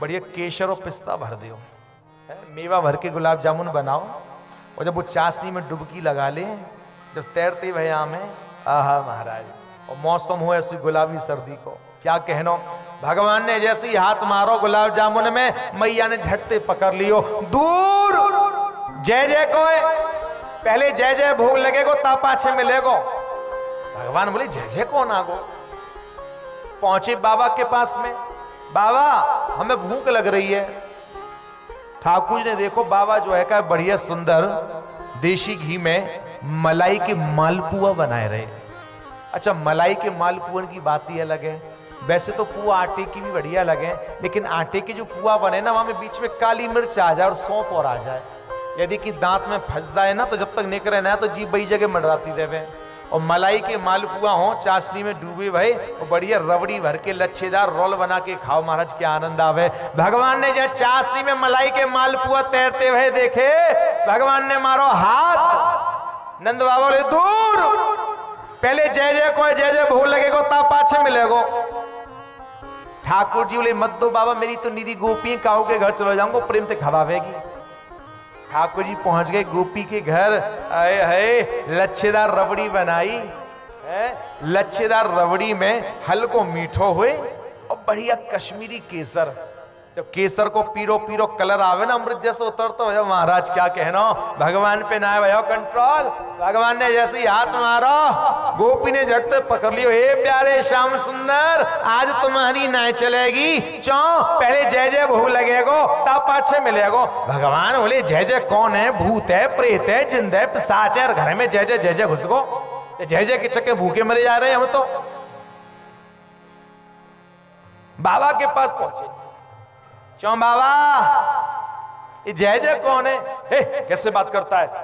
बढ़िया केसर और पिस्ता भर दियो, मेवा भर के गुलाब जामुन बनाओ, और जब वो चाशनी में डुबकी लगा ले, जब तैरते भय आम है, आहा महाराज, और मौसम हो ऐसी गुलाबी सर्दी को, क्या कहनो। भगवान ने जैसे ही हाथ मारो गुलाब जामुन में, मैया ने झटते पकड़ लियो, दूर जय जय को है। पहले जय जय भोग लगेगो ता पाछे मिलेगो। भगवान बोले जय जय कौन आगो। पहुंचे बाबा के पास में, बाबा हमें भूख लग रही है। ठाकुर जी ने देखो बाबा जो है का बढ़िया सुंदर देशी घी में मलाई के मालपुआ बनाए रहे। अच्छा, मलाई के मालपुअन की बात ही अलग है। वैसे तो पुआ आटे की भी बढ़िया लगे, लेकिन आटे की जो पुआ बने ना, वहां में बीच में काली मिर्च आ जाए और सौंफ और आ जाए, यदि कि दांत में फंस जाए ना, तो जब तक निकले ना तो जीभ बई जगह मंडराती रहे। और मलाई के मालपुआ हो चाशनी में डूबे भाई, और बढ़िया रबड़ी भर के लच्छेदार रोल बना के खाओ महाराज, क्या आनंद आवे। भगवान ने जब चाशनी में मलाई के मालपुआ तैरते हुए देखे, भगवान ने मारो हाथ। नंद बाबा बोले दूर, पहले जय जय को जय जय भूल लगेगो ता पाछे मिलेगो। ठाकुर जी बोले मत दो बाबा, मेरी तो निरी गोपी काऊ के घर चलो जाऊंगा, प्रेम से खवावेगी। ठाकुर जी पहुंच गए गोपी के घर, आए है लच्छेदार रबड़ी बनाई है। लच्छेदार रबड़ी में हल्को मीठो हुए और बढ़िया कश्मीरी केसर। जब केसर को पीरो पीरो कलर आवे ना, अमृत जैसे उतरता हो महाराज, क्या कहना। भगवान पे ना भयो कंट्रोल। भगवान ने जैसे ही हाथ मारो, गोपी ने झट से पकड़ लियो, हे प्यारे श्याम सुंदर, आज तुम्हारी नाय चलेगी। चौ पहले जय जय भूख लगेगो ता पाछे मिलेगो। भगवान बोले जय जय कौन है, भूत है, प्रेत है, जिंद है, पिशाच है, घर में जय जय घुस गो। जय जय के चक्के भूखे मरे जा रहे हैं हम। तो बाबा के पास पहुंचे, क्यों बाबा ये जय जय कौन है। हे, कैसे बात करता है।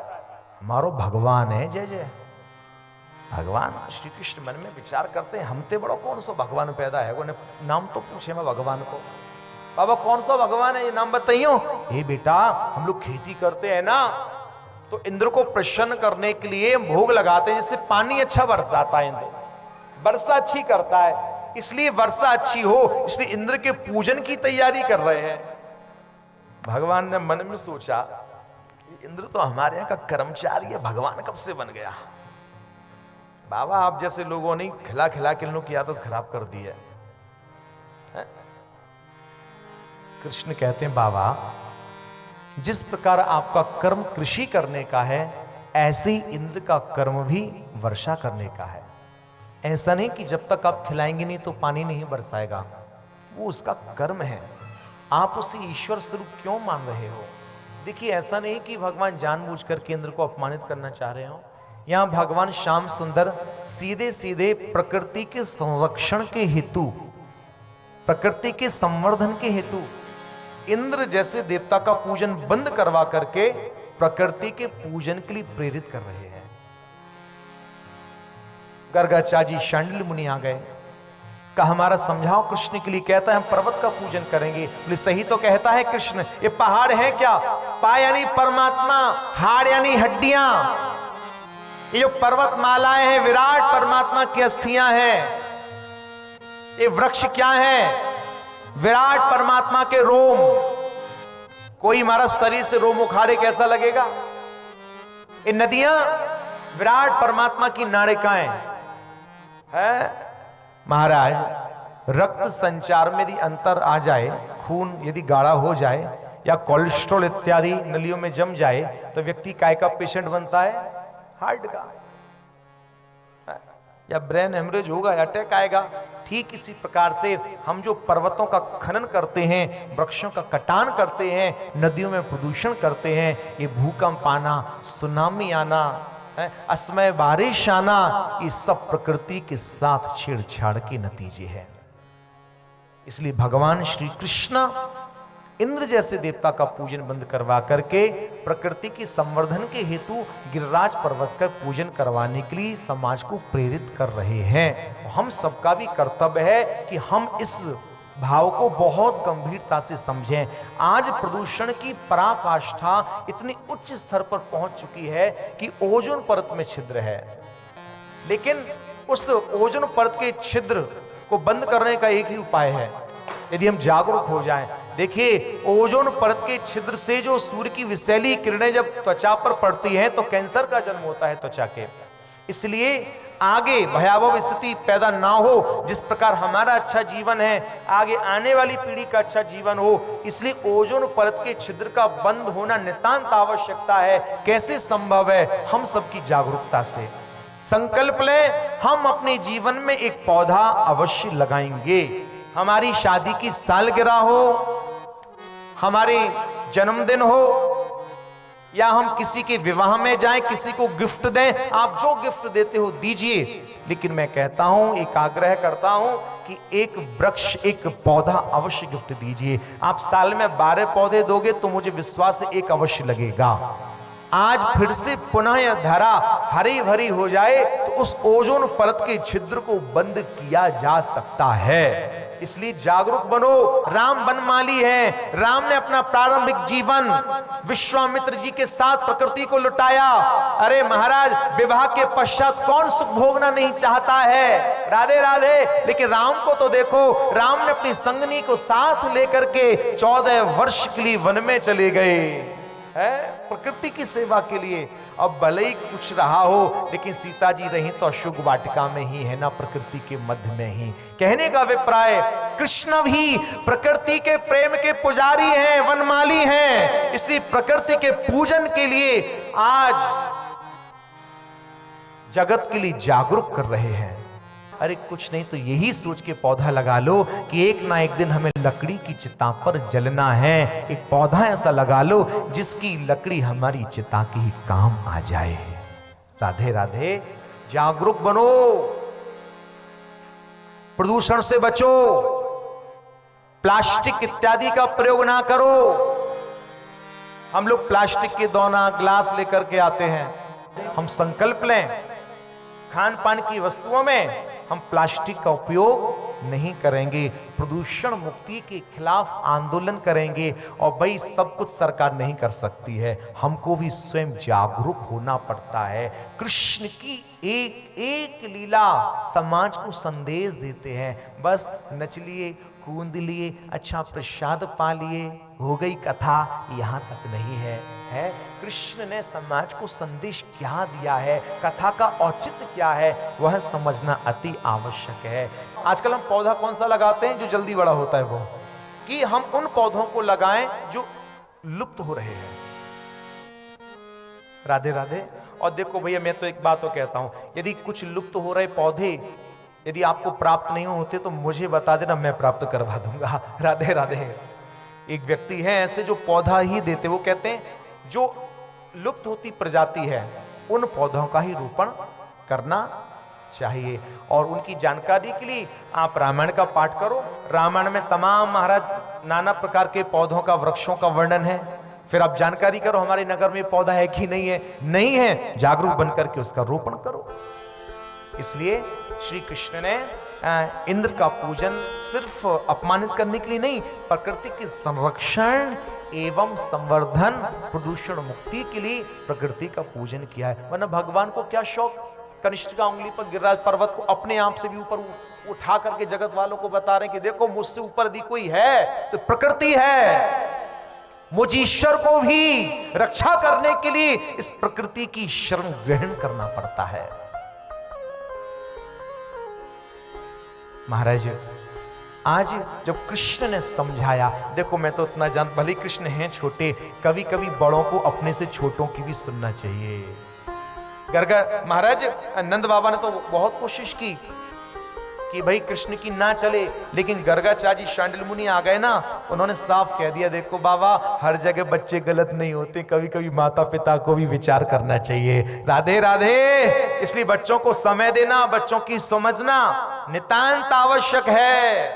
मारो भगवान है जय जय। भगवान श्री कृष्ण मन में विचार करते हैं, हमते बड़ो कौन सा भगवान पैदा है। वो नाम तो पूछे मैं भगवान को, बाबा कौन सा भगवान है ये नाम बताइयो। हे बेटा, हम लोग खेती करते हैं ना, तो इंद्र को प्रसन्न करने के लिए भोग लगाते हैं, जिससे पानी अच्छा बरसाता है। इंद्र वर्षा अच्छी करता है, इसलिए वर्षा अच्छी हो, इसलिए इंद्र के पूजन की तैयारी कर रहे हैं। भगवान ने मन में सोचा, इंद्र तो हमारे यहां का कर्मचारी है, भगवान कब से बन गया। बाबा आप जैसे लोगों ने खिला खिला के लोगों की आदत खराब कर दी है। कृष्ण कहते हैं बाबा, जिस प्रकार आपका कर्म कृषि करने का है, ऐसे ही इंद्र का कर्म भी वर्षा करने का है। ऐसा नहीं कि जब तक आप खिलाएंगे नहीं तो पानी नहीं बरसाएगा, वो उसका कर्म है। आप उसे ईश्वर स्वरूप क्यों मान रहे हो। देखिए, ऐसा नहीं कि भगवान जानबूझकर केंद्र को अपमानित करना चाह रहे हो। यहां भगवान श्याम सुंदर सीधे सीधे प्रकृति के संरक्षण के हेतु, प्रकृति के संवर्धन के हेतु इंद्र जैसे देवता का पूजन बंद करवा करके प्रकृति के पूजन के लिए प्रेरित कर रहे हैं। गर्गाचार्य शांडिल्य मुनि आ गए, कहा हमारा समझाओ। कृष्ण के लिए कहता है हम पर्वत का पूजन करेंगे। बोले सही तो कहता है कृष्ण, ये पहाड़ है क्या। पा यानी परमात्मा, हाड़ यानी हड्डियां। ये जो पर्वत मालाएं हैं विराट परमात्मा की अस्थियां हैं। ये वृक्ष क्या है, विराट परमात्मा के रोम। कोई हमारा शरीर से रोम उखाड़े कैसा लगेगा। ये नदियां विराट परमात्मा की नाड़िकाएं है। महाराज, रक्त संचार में यदि अंतर आ जाए, खून यदि गाढ़ा हो जाए या कोलेस्ट्रॉल इत्यादि नलियों में जम जाए, तो व्यक्ति काय का पेशेंट बनता है, हार्ट का, या ब्रेन हेमरेज होगा या अटैक आएगा। ठीक इसी प्रकार से हम जो पर्वतों का खनन करते हैं, वृक्षों का कटान करते हैं, नदियों में प्रदूषण करते हैं, ये भूकंप आना, सुनामी आना, असमय बारिश आना, ये सब प्रकृति के साथ छेड़छाड़ के नतीजे हैं। इसलिए भगवान श्री कृष्ण इंद्र जैसे देवता का पूजन बंद करवा करके प्रकृति की संवर्धन के हेतु गिरिराज पर्वत का पूजन करवाने के लिए समाज को प्रेरित कर रहे हैं। हम सबका भी कर्तव्य है कि हम इस भाव को बहुत गंभीरता से समझें। आज प्रदूषण की पराकाष्ठा इतनी उच्च स्तर पर पहुंच चुकी है कि ओजोन परत में छिद्र है, लेकिन उस ओजोन परत के छिद्र को बंद करने का एक ही उपाय है, यदि हम जागरूक हो जाएं। देखिए, ओजोन परत के छिद्र से जो सूर्य की विषैली किरणें जब त्वचा पर पड़ती हैं तो कैंसर का जन्म होता है त्वचा के। इसलिए आगे भयावह स्थिति पैदा ना हो, जिस प्रकार हमारा अच्छा जीवन है, आगे आने वाली पीढ़ी का अच्छा जीवन हो, इसलिए ओजोन परत के छिद्र का बंद होना नितांत आवश्यकता है। कैसे संभव है? हम सबकी जागरूकता से। संकल्प लें, हम अपने जीवन में एक पौधा अवश्य लगाएंगे। हमारी शादी की सालगिरह हो, हमारे जन्मदिन हो, या हम किसी के विवाह में जाएं, किसी को गिफ्ट दें, आप जो गिफ्ट देते हो दीजिए, लेकिन मैं कहता हूं, एक आग्रह करता हूं कि एक वृक्ष, एक पौधा अवश्य गिफ्ट दीजिए। आप साल में 12 पौधे दोगे तो मुझे विश्वास है एक अवश्य लगेगा। आज फिर से पुनः यह धरा हरी भरी हो जाए तो उस ओजोन परत के छिद्र को बंद किया जा सकता है। इसलिए जागरूक बनो। राम वनमाली है, राम ने अपना प्रारंभिक जीवन विश्वामित्र जी के साथ प्रकृति को लुटाया। अरे महाराज, विवाह के पश्चात कौन सुख भोगना नहीं चाहता है? राधे राधे। लेकिन राम को तो देखो, राम ने अपनी संगनी को साथ लेकर के 14 वर्ष के लिए वन में चले गए है, प्रकृति की सेवा के लिए। अब भले ही कुछ रहा हो, लेकिन सीता जी रही तो अशोक वाटिका में ही है ना, प्रकृति के मध्य में ही। कहने का अभिप्राय, कृष्ण भी प्रकृति के प्रेम के पुजारी हैं, वनमाली हैं। इसलिए प्रकृति के पूजन के लिए आज जगत के लिए जागरूक कर रहे हैं। अरे कुछ नहीं तो यही सोच के पौधा लगा लो कि एक ना एक दिन हमें लकड़ी की चिता पर जलना है। एक पौधा ऐसा लगा लो जिसकी लकड़ी हमारी चिता के ही काम आ जाए। राधे राधे। जागरूक बनो, प्रदूषण से बचो, प्लास्टिक इत्यादि का प्रयोग ना करो। हम लोग प्लास्टिक के दोना ग्लास लेकर के आते हैं। हम संकल्प लें, खान पान की वस्तुओं में हम प्लास्टिक का उपयोग नहीं करेंगे, प्रदूषण मुक्ति के खिलाफ आंदोलन करेंगे। और भाई, सब कुछ सरकार नहीं कर सकती है, हमको भी स्वयं जागरूक होना पड़ता है। कृष्ण की एक एक लीला समाज को संदेश देते हैं। बस नच लिए, कूद लिए, अच्छा प्रसाद पा लिए, हो गई कथा, यहां तक नहीं है। कृष्ण ने समाज को संदेश क्या दिया है, कथा का औचित्य क्या है, वह समझना अति आवश्यक है। आजकल हम पौधा कौन सा लगाते हैं? जो जल्दी बड़ा होता है वो, कि हम उन पौधों को लगाएं जो लुप्त हो रहे हैं। राधे राधे। और देखो भैया, मैं तो एक बात तो कहता हूं, यदि कुछ लुप्त हो रहे पौधे यदि आपको प्राप्त नहीं होते तो मुझे बता देना, मैं प्राप्त करवा दूंगा। राधे राधे। एक व्यक्ति है ऐसे जो पौधा ही देते, वो कहते हैं जो लुप्त होती प्रजाति है उन पौधों का ही रोपण करना चाहिए। और उनकी जानकारी के लिए आप रामायण का पाठ करो। रामायण में तमाम महाराज नाना प्रकार के पौधों का, वृक्षों का वर्णन है। फिर आप जानकारी करो हमारे नगर में पौधा है कि नहीं है। नहीं है, जागरूक बनकर के उसका रोपण करो। इसलिए श्री कृष्ण ने इंद्र का पूजन सिर्फ अपमानित करने के लिए नहीं, प्रकृति के संरक्षण एवं संवर्धन, प्रदूषण मुक्ति के लिए प्रकृति का पूजन किया है। वरना भगवान को क्या शौक, कनिष्ठ का उंगली पर गिरिराज पर्वत को अपने आप से भी ऊपर उठा करके जगत वालों को बता रहे हैं कि देखो मुझसे ऊपर भी कोई है तो प्रकृति है। मुझ ईश्वर को भी रक्षा करने के लिए इस प्रकृति की शरण ग्रहण करना पड़ता है। महाराज, आज जब कृष्ण ने समझाया, देखो मैं तो उतना जान, भले कृष्ण हैं छोटे, कभी कभी बड़ों को अपने से छोटों की भी सुनना चाहिए। गर्गा महाराज, नंद बाबा ने तो बहुत कोशिश की कि भाई कृष्ण की ना चले, लेकिन गर्गाचार्य जी शांडिल मुनि आ गए ना, उन्होंने साफ कह दिया, देखो बाबा हर जगह बच्चे गलत नहीं होते, कभी कभी माता पिता को भी विचार करना चाहिए। राधे राधे। इसलिए बच्चों को समय देना, बच्चों की समझना नितांत आवश्यक है।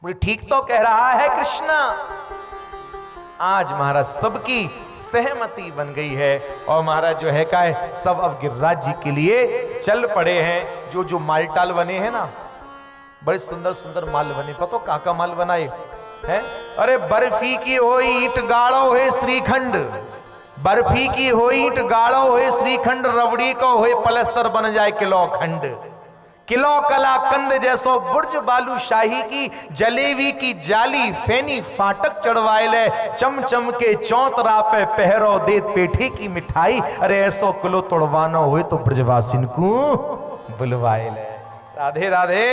बोले ठीक तो कह रहा है कृष्ण। आज महाराज सबकी सहमति बन गई है और महाराज जो है का सब अब गिरिराज जी के लिए चल पड़े हैं। जो मालटाल बने हैं ना, बड़े सुंदर सुंदर माल बने। पता काका माल बनाए हैं? अरे बर्फी की हो ईट गाड़ो है श्रीखंड, बर्फी की हो ईट गाड़ो है श्रीखंड, रबड़ी को हो पलस्तर बन जाए किलो खंड। किलो कला कंद जैसो बुर्ज बालू शाही की जलेबी की जाली फेनी फाटक चढ़वाइले चम चम के चौतरा पे पहरो देत पेठी की मिठाई। अरे ऐसो किलो तोड़वानो हुए तो ब्रजवासिन को बुलवाइले। राधे राधे।